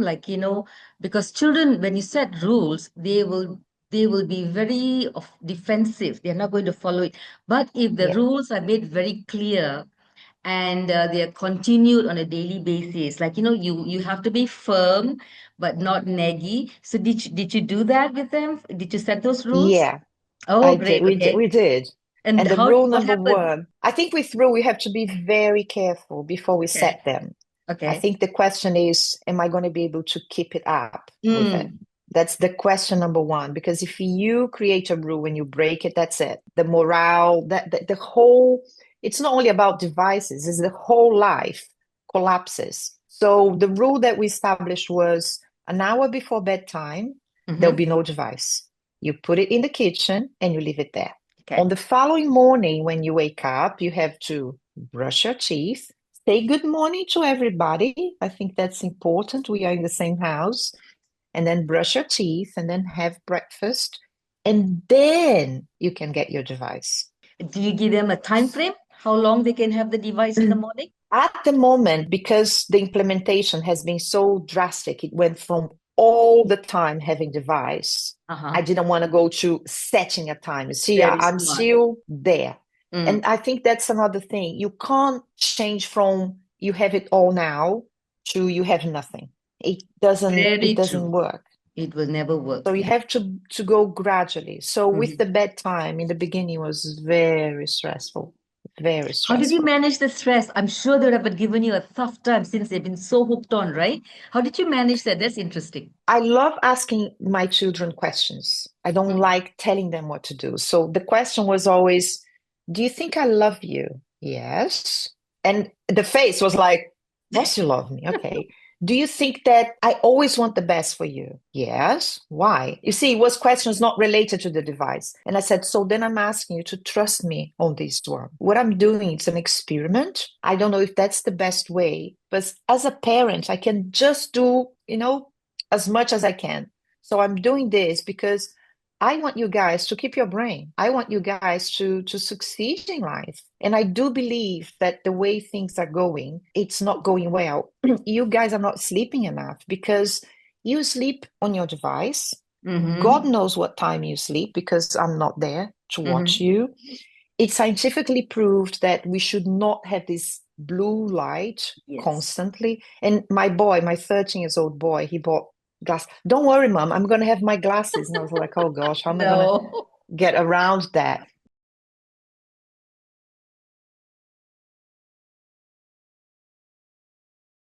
like, because children, when you set rules, they will be very defensive. They're not going to follow it. But if the Yeah. rules are made very clear and they are continued on a daily basis, like, you have to be firm but not naggy. So did you do that with them? Did you set those rules? Yeah, Oh, I did. great. We did. Okay. We did. And And the how rule what number happened? one, I think with rule, we have to be very careful before we Okay. set them. I Okay. think the question is, am I going to be able to keep it up with it? Mm. That's the question number one. Because if you create a rule and you break it, that's it. The morale, the whole, it's not only about devices, it's the whole life collapses. So the rule that we established was an hour before bedtime, there'll Mm-hmm. be no device. You put it in the kitchen and you leave it there. On Okay. the following morning, when you wake up, you have to brush your teeth, say good morning to everybody. I think that's important. We are in the same house. And then brush your teeth and then have breakfast. And then you can get your device. Do you give them a time frame? How long they can have the device in the morning? At the moment, because the implementation has been so drastic, it went from all the time having device. I Uh-huh. didn't want to go to setting a time. See, Very I'm smart. still there. Mm. And I think that's another thing. You can't change from you have it all now to you have nothing. It Very doesn't true. work. It will never So work. you Yeah. have to go gradually. So with Mhm. the bedtime in the beginning was very stressful, very How did you stressful. manage the stress? I'm sure they would have given you a tough time since they've been so hooked on, right? How did you manage that? That's interesting. I love asking my children questions. I don't Mm. like telling them what to do. So the question was always, do you think I love you? Yes. And the face was like, yes, you love me. Okay. Do you think that I always want the best for you? Yes. Why? You see, it was questions not related to the device. And I said, so then I'm asking you to trust me on this one. What I'm doing, it's an experiment. I don't know if that's the best way, but as a parent, I can just do, as much as I can. So I'm doing this because I want you guys to keep your brain. I want you guys to succeed in life. And I do believe that the way things are going, it's not going well. You guys are not sleeping enough because you sleep on your device. God Mm-hmm. knows what time you sleep because I'm not there to watch Mm-hmm. you. It's scientifically proved that we should not have this blue light Yes. constantly. And my boy, my 13 years old boy, he bought glass. Don't worry, mom, I'm going to have my glasses. And I was like, oh gosh, how am I going to No. get around that?